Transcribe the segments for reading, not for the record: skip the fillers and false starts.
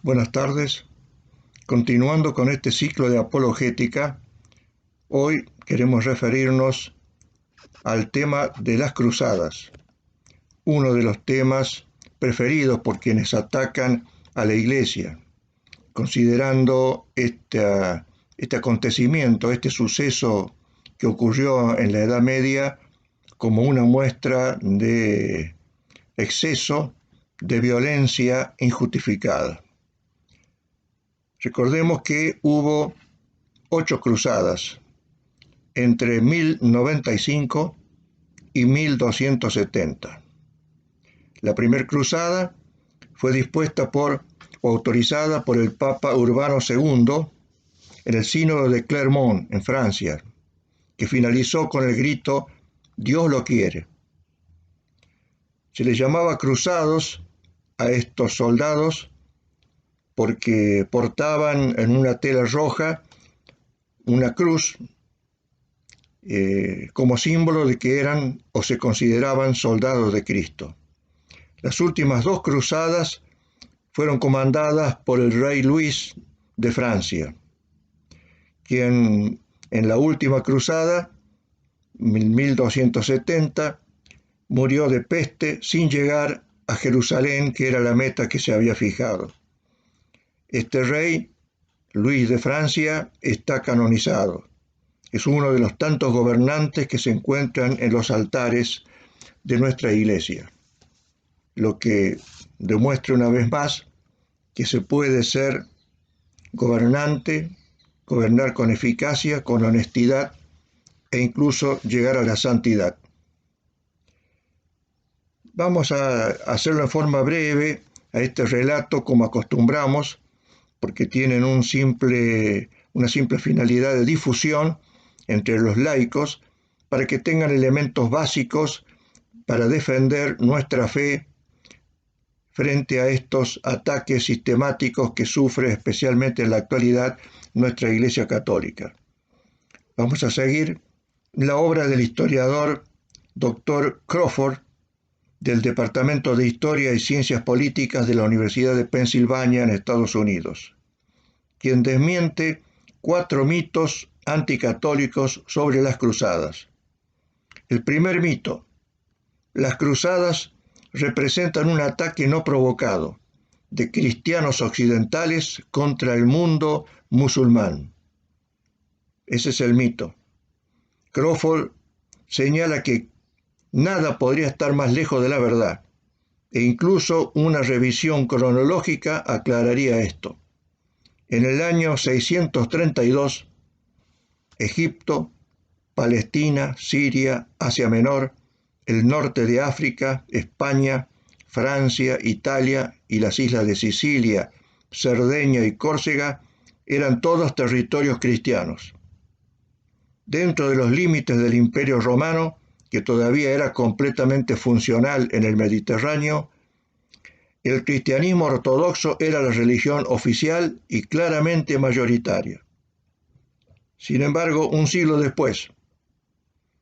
Buenas tardes. Continuando con este ciclo de apologética, hoy queremos referirnos al tema de las cruzadas, uno de los temas preferidos por quienes atacan a la Iglesia, considerando este acontecimiento, este suceso que ocurrió en la Edad Media como una muestra de exceso, de violencia injustificada. Recordemos que hubo 8 cruzadas entre 1095 y 1270. La primera cruzada fue dispuesta o autorizada por el Papa Urbano II en el Sínodo de Clermont, en Francia, que finalizó con el grito «Dios lo quiere». Se les llamaba cruzados a estos soldados porque portaban en una tela roja una cruz como símbolo de que eran o se consideraban soldados de Cristo. Las últimas 2 cruzadas fueron comandadas por el rey Luis de Francia, quien en la última cruzada, en 1270, murió de peste sin llegar a Jerusalén, que era la meta que se había fijado. Este rey, Luis de Francia, está canonizado. Es uno de los tantos gobernantes que se encuentran en los altares de nuestra Iglesia, lo que demuestra una vez más que se puede ser gobernante, gobernar con eficacia, con honestidad e incluso llegar a la santidad. Vamos a hacerlo en forma breve a este relato como acostumbramos, porque tienen una simple finalidad de difusión entre los laicos para que tengan elementos básicos para defender nuestra fe frente a estos ataques sistemáticos que sufre especialmente en la actualidad nuestra Iglesia Católica. Vamos a seguir la obra del historiador Dr. Crawford del Departamento de Historia y Ciencias Políticas de la Universidad de Pensilvania en Estados Unidos, quien desmiente 4 mitos anticatólicos sobre las cruzadas. El primer mito: las cruzadas representan un ataque no provocado de cristianos occidentales contra el mundo musulmán. Ese es el mito. Crawford señala que nada podría estar más lejos de la verdad, e incluso una revisión cronológica aclararía esto. En el año 632, Egipto, Palestina, Siria, Asia Menor, el norte de África, España, Francia, Italia y las islas de Sicilia, Cerdeña y Córcega eran todos territorios cristianos. Dentro de los límites del Imperio Romano, que todavía era completamente funcional en el Mediterráneo, el cristianismo ortodoxo era la religión oficial y claramente mayoritaria. Sin embargo, un siglo después,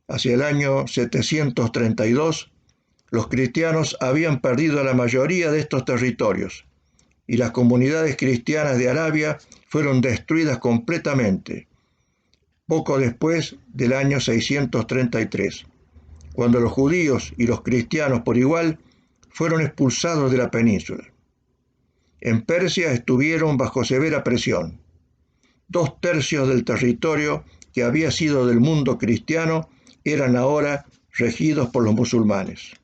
hacia el año 732, los cristianos habían perdido la mayoría de estos territorios y las comunidades cristianas de Arabia fueron destruidas completamente, poco después del año 633. Cuando los judíos y los cristianos por igual fueron expulsados de la península. En Persia estuvieron bajo severa presión. 2/3 del territorio que había sido del mundo cristiano eran ahora regidos por los musulmanes.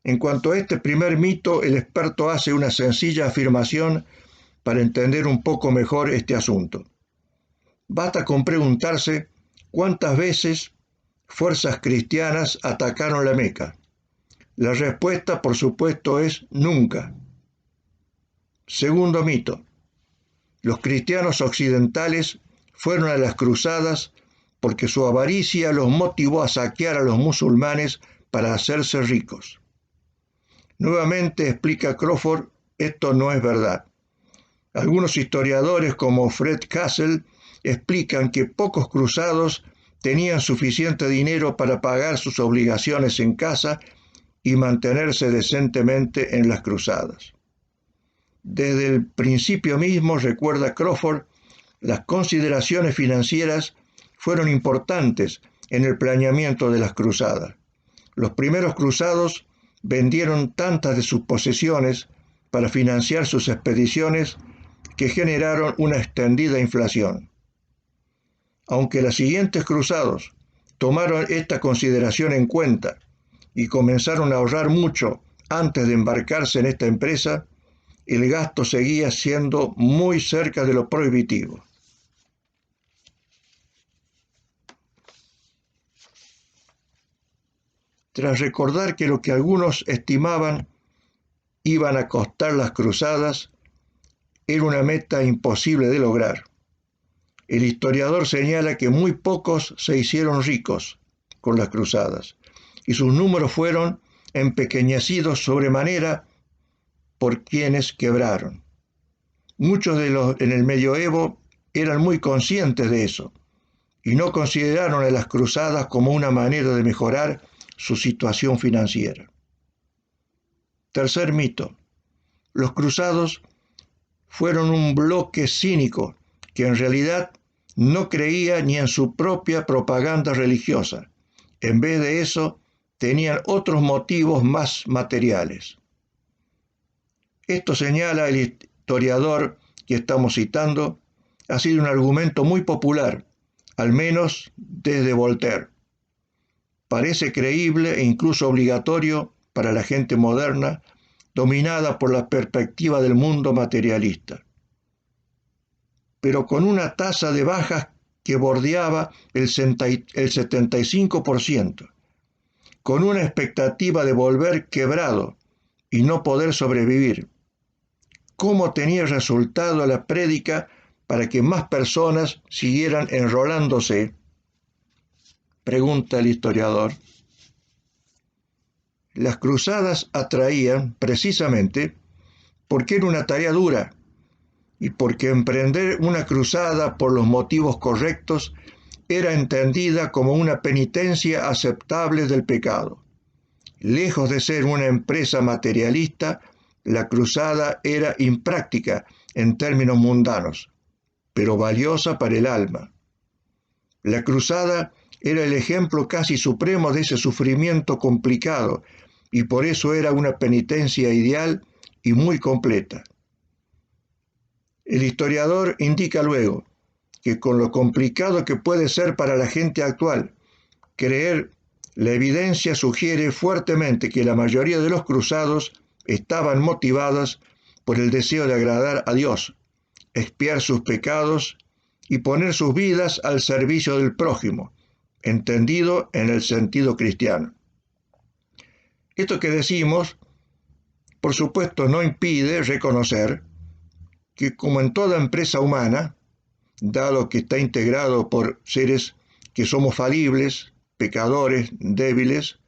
En cuanto a este primer mito, el experto hace una sencilla afirmación para entender un poco mejor este asunto. Basta con preguntarse cuántas veces fuerzas cristianas atacaron la Meca. La respuesta, por supuesto, es nunca. Segundo mito: los cristianos occidentales fueron a las cruzadas porque su avaricia los motivó a saquear a los musulmanes para hacerse ricos. Nuevamente, explica Crawford, esto no es verdad. Algunos historiadores como Fred Castle explican que pocos cruzados tenían suficiente dinero para pagar sus obligaciones en casa y mantenerse decentemente en las cruzadas. Desde el principio mismo, recuerda Crawford, las consideraciones financieras fueron importantes en el planeamiento de las cruzadas. Los primeros cruzados vendieron tantas de sus posesiones para financiar sus expediciones que generaron una extendida inflación. Aunque los siguientes cruzados tomaron esta consideración en cuenta y comenzaron a ahorrar mucho antes de embarcarse en esta empresa, el gasto seguía siendo muy cerca de lo prohibitivo. Tras recordar que lo que algunos estimaban iban a costar las cruzadas era una meta imposible de lograr, el historiador señala que muy pocos se hicieron ricos con las cruzadas y sus números fueron empequeñecidos sobremanera por quienes quebraron. Muchos de los en el medioevo eran muy conscientes de eso y no consideraron a las cruzadas como una manera de mejorar su situación financiera. Tercer mito. Los cruzados fueron un bloque cínico que en realidad no creía ni en su propia propaganda religiosa. En vez de eso, tenían otros motivos más materiales. Esto, señala el historiador que estamos citando, ha sido un argumento muy popular, al menos desde Voltaire. Parece creíble e incluso obligatorio para la gente moderna, dominada por la perspectiva del mundo materialista, pero con una tasa de bajas que bordeaba el 75%, con una expectativa de volver quebrado y no poder sobrevivir. ¿Cómo tenía resultado la prédica para que más personas siguieran enrolándose? Pregunta el historiador. Las cruzadas atraían precisamente porque era una tarea dura y porque emprender una cruzada por los motivos correctos era entendida como una penitencia aceptable del pecado. Lejos de ser una empresa materialista, la cruzada era impráctica en términos mundanos, pero valiosa para el alma. La cruzada era el ejemplo casi supremo de ese sufrimiento complicado y por eso era una penitencia ideal y muy completa. El historiador indica luego que con lo complicado que puede ser para la gente actual creer, la evidencia sugiere fuertemente que la mayoría de los cruzados estaban motivadas por el deseo de agradar a Dios, expiar sus pecados y poner sus vidas al servicio del prójimo, entendido en el sentido cristiano. Esto que decimos, por supuesto, no impide reconocer que, como en toda empresa humana, dado que está integrado por seres que somos falibles, pecadores, débiles,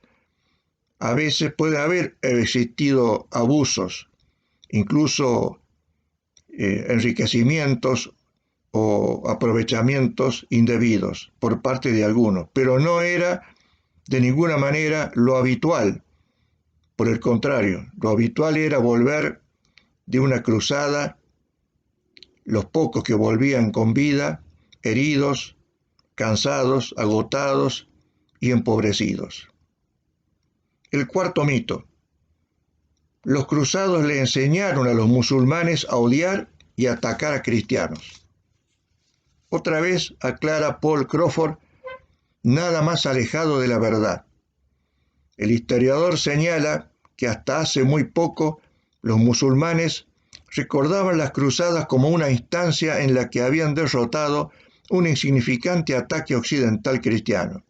a veces puede haber existido abusos, incluso enriquecimientos o aprovechamientos indebidos por parte de algunos, pero no era de ninguna manera lo habitual. Por el contrario, lo habitual era volver de una cruzada, los pocos que volvían con vida, heridos, cansados, agotados y empobrecidos. El cuarto mito. Los cruzados le enseñaron a los musulmanes a odiar y atacar a cristianos. Otra vez aclara Paul Crawford, nada más alejado de la verdad. El historiador señala que hasta hace muy poco los musulmanes recordaban las cruzadas como una instancia en la que habían derrotado un insignificante ataque occidental cristiano.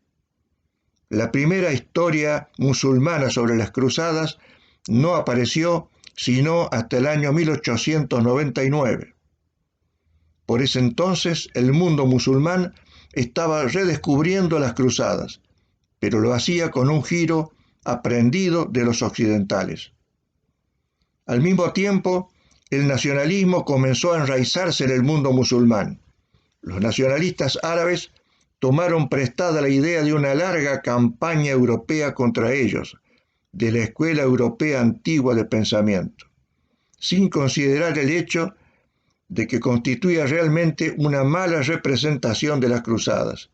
La primera historia musulmana sobre las cruzadas no apareció sino hasta el año 1899. Por ese entonces el mundo musulmán estaba redescubriendo las cruzadas, pero lo hacía con un giro aprendido de los occidentales. Al mismo tiempo, el nacionalismo comenzó a enraizarse en el mundo musulmán. Los nacionalistas árabes tomaron prestada la idea de una larga campaña europea contra ellos, de la escuela europea antigua de pensamiento. sin considerar el hecho de que constituía realmente una mala representación de las cruzadas,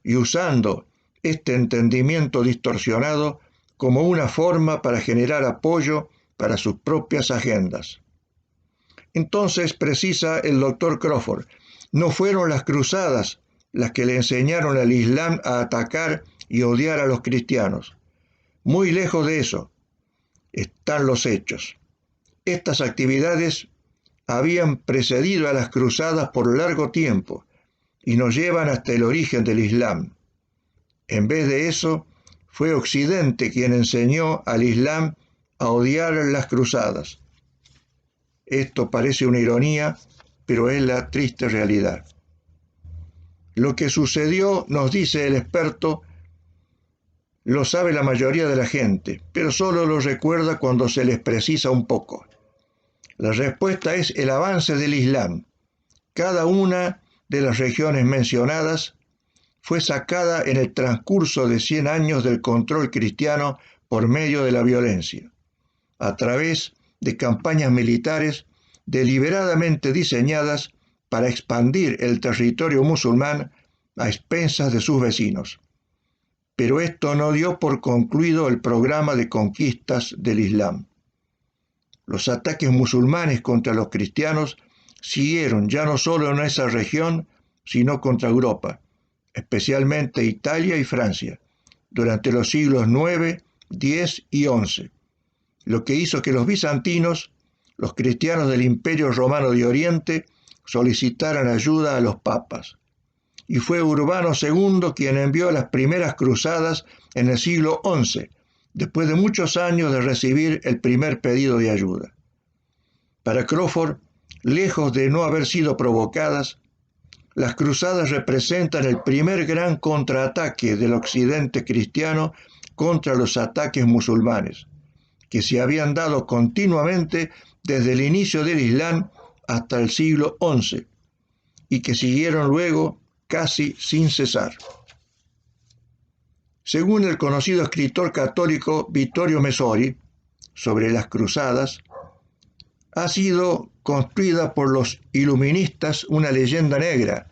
y usando este entendimiento distorsionado como una forma para generar apoyo para sus propias agendas. Entonces, precisa el doctor Crawford, no fueron las cruzadas las que le enseñaron al Islam a atacar y odiar a los cristianos. Muy lejos de eso están los hechos. Estas actividades habían precedido a las cruzadas por largo tiempo y nos llevan hasta el origen del Islam. En vez de eso, fue Occidente quien enseñó al Islam a odiar las cruzadas. Esto parece una ironía, pero es la triste realidad. Lo que sucedió, nos dice el experto, lo sabe la mayoría de la gente, pero solo lo recuerda cuando se les precisa un poco. La respuesta es el avance del Islam. Cada una de las regiones mencionadas fue sacada en el transcurso de 100 años del control cristiano por medio de la violencia, a través de campañas militares deliberadamente diseñadas para expandir el territorio musulmán a expensas de sus vecinos. Pero esto no dio por concluido el programa de conquistas del Islam. Los ataques musulmanes contra los cristianos siguieron ya no solo en esa región, sino contra Europa, especialmente Italia y Francia, durante los siglos IX, X y XI, lo que hizo que los bizantinos, los cristianos del Imperio Romano de Oriente, solicitaran ayuda a los papas. Y fue Urbano II quien envió las primeras cruzadas en el siglo XI, después de muchos años de recibir el primer pedido de ayuda. Para Crawford, lejos de no haber sido provocadas, las cruzadas representan el primer gran contraataque del occidente cristiano contra los ataques musulmanes, que se habían dado continuamente desde el inicio del Islam hasta el siglo XI, y que siguieron luego casi sin cesar. Según el conocido escritor católico Vittorio Messori, sobre las cruzadas, ha sido construida por los iluministas una leyenda negra,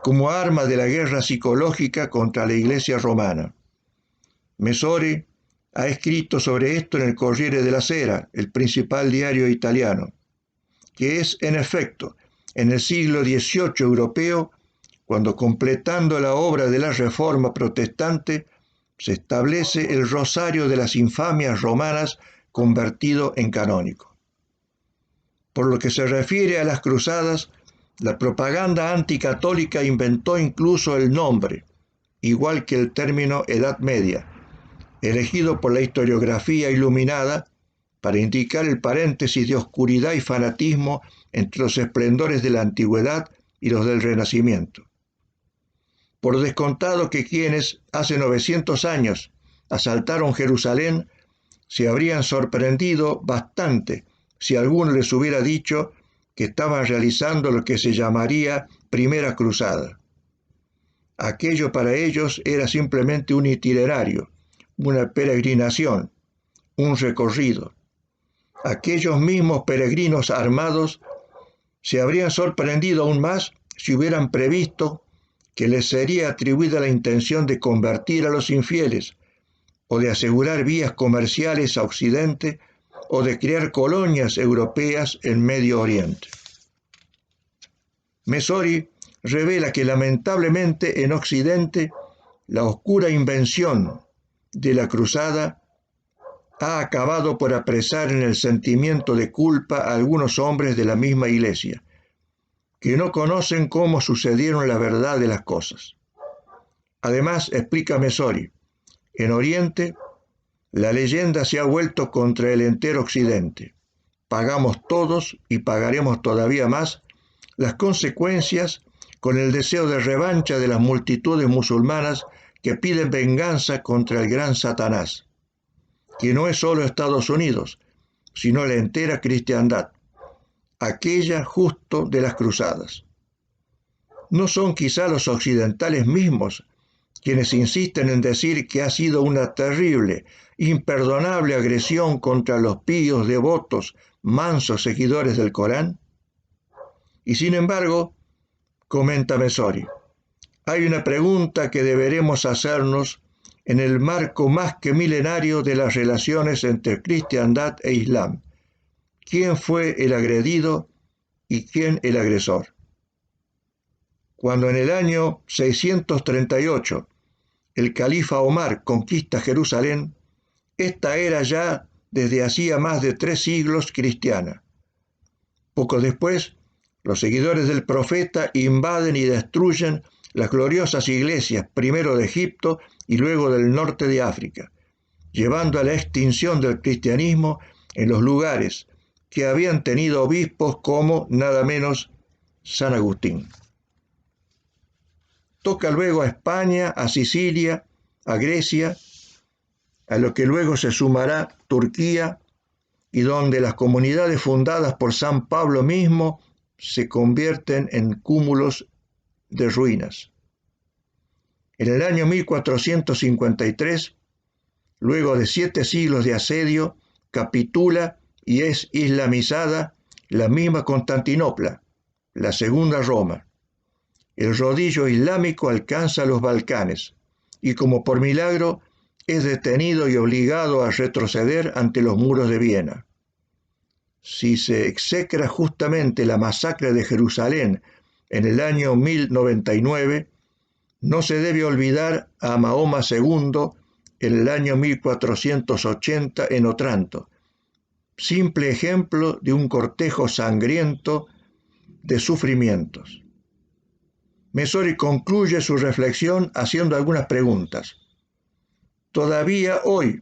como arma de la guerra psicológica contra la Iglesia romana. Messori ha escrito sobre esto en el Corriere della Sera, el principal diario italiano, que es, en efecto, en el siglo XVIII europeo, cuando, completando la obra de la Reforma protestante, se establece el rosario de las infamias romanas convertido en canónico. Por lo que se refiere a las cruzadas, la propaganda anticatólica inventó incluso el nombre, igual que el término Edad Media, elegido por la historiografía iluminada para indicar el paréntesis de oscuridad y fanatismo entre los esplendores de la antigüedad y los del Renacimiento. Por descontado que quienes hace 900 años asaltaron Jerusalén se habrían sorprendido bastante si alguno les hubiera dicho que estaban realizando lo que se llamaría Primera Cruzada. Aquello para ellos era simplemente un itinerario, una peregrinación, un recorrido. Aquellos mismos peregrinos armados se habrían sorprendido aún más si hubieran previsto que les sería atribuida la intención de convertir a los infieles, o de asegurar vías comerciales a Occidente, o de crear colonias europeas en Medio Oriente. Messori revela que lamentablemente en Occidente la oscura invención de la cruzada ha acabado por apresar en el sentimiento de culpa a algunos hombres de la misma Iglesia, que no conocen cómo sucedieron la verdad de las cosas. Además, explica Messori, en Oriente la leyenda se ha vuelto contra el entero Occidente. Pagamos todos y pagaremos todavía más las consecuencias con el deseo de revancha de las multitudes musulmanas que piden venganza contra el gran Satanás, que no es solo Estados Unidos, sino la entera cristiandad, aquella justo de las cruzadas. ¿No son quizá los occidentales mismos quienes insisten en decir que ha sido una terrible imperdonable agresión contra los píos, devotos, mansos seguidores del Corán? Y sin embargo, comenta Messori, hay una pregunta que deberemos hacernos en el marco más que milenario de las relaciones entre cristiandad e islam. ¿Quién fue el agredido y quién el agresor? Cuando en el año 638 el califa Omar conquista Jerusalén, esta era ya desde hacía más de 3 siglos cristiana. Poco después, los seguidores del profeta invaden y destruyen las gloriosas iglesias, primero de Egipto y luego del norte de África, llevando a la extinción del cristianismo en los lugares que habían tenido obispos como nada menos San Agustín. Toca luego a España, a Sicilia, a Grecia, a lo que luego se sumará Turquía, y donde las comunidades fundadas por San Pablo mismo se convierten en cúmulos de ruinas. En el año 1453, luego de 7 siglos de asedio, capitula y es islamizada la misma Constantinopla, la segunda Roma. El rodillo islámico alcanza los Balcanes y, como por milagro, es detenido y obligado a retroceder ante los muros de Viena. Si se execra justamente la masacre de Jerusalén en el año 1099, no se debe olvidar a Mahoma II en el año 1480 en Otranto, simple ejemplo de un cortejo sangriento de sufrimientos. Messori concluye su reflexión haciendo algunas preguntas. Todavía hoy,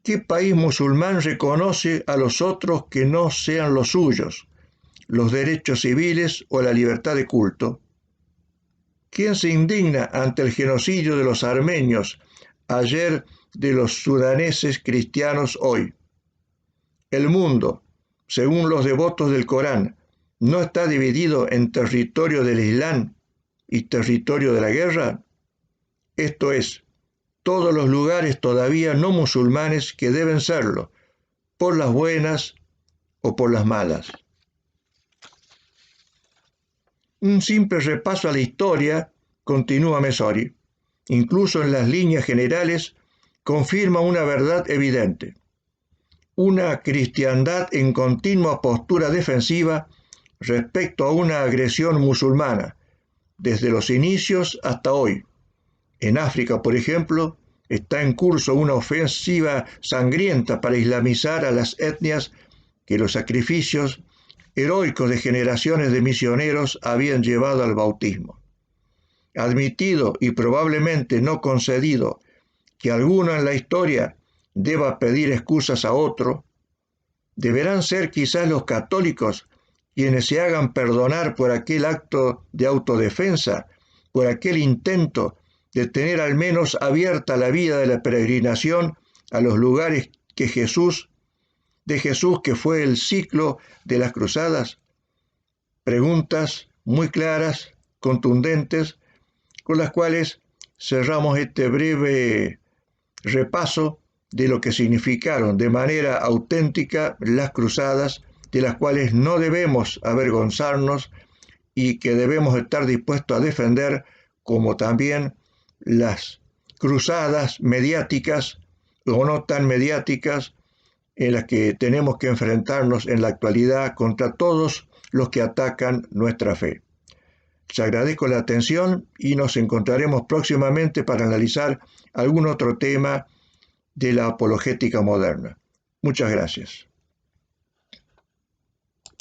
¿qué país musulmán reconoce a los otros que no sean los suyos, los derechos civiles o la libertad de culto? ¿Quién se indigna ante el genocidio de los armenios ayer, de los sudaneses cristianos hoy? El mundo, según los devotos del Corán, ¿no está dividido en territorio del Islam y territorio de la guerra? Esto es, todos los lugares todavía no musulmanes que deben serlo, por las buenas o por las malas. Un simple repaso a la historia, continúa Messori, incluso en las líneas generales, confirma una verdad evidente. Una cristiandad en continua postura defensiva respecto a una agresión musulmana, desde los inicios hasta hoy. En África, por ejemplo, está en curso una ofensiva sangrienta para islamizar a las etnias que los sacrificios heroicos de generaciones de misioneros habían llevado al bautismo. Admitido y probablemente no concedido que alguno en la historia deba pedir excusas a otro, deberán ser quizás los católicos quienes se hagan perdonar por aquel acto de autodefensa, por aquel intento de tener al menos abierta la vía de la peregrinación a los lugares de Jesús que fue el ciclo de las cruzadas. Preguntas muy claras, contundentes, con las cuales cerramos este breve repaso de lo que significaron de manera auténtica las cruzadas, de las cuales no debemos avergonzarnos y que debemos estar dispuestos a defender, como también las cruzadas mediáticas o no tan mediáticas en las que tenemos que enfrentarnos en la actualidad contra todos los que atacan nuestra fe. Les agradezco la atención y nos encontraremos próximamente para analizar algún otro tema de la apologética moderna. Muchas gracias.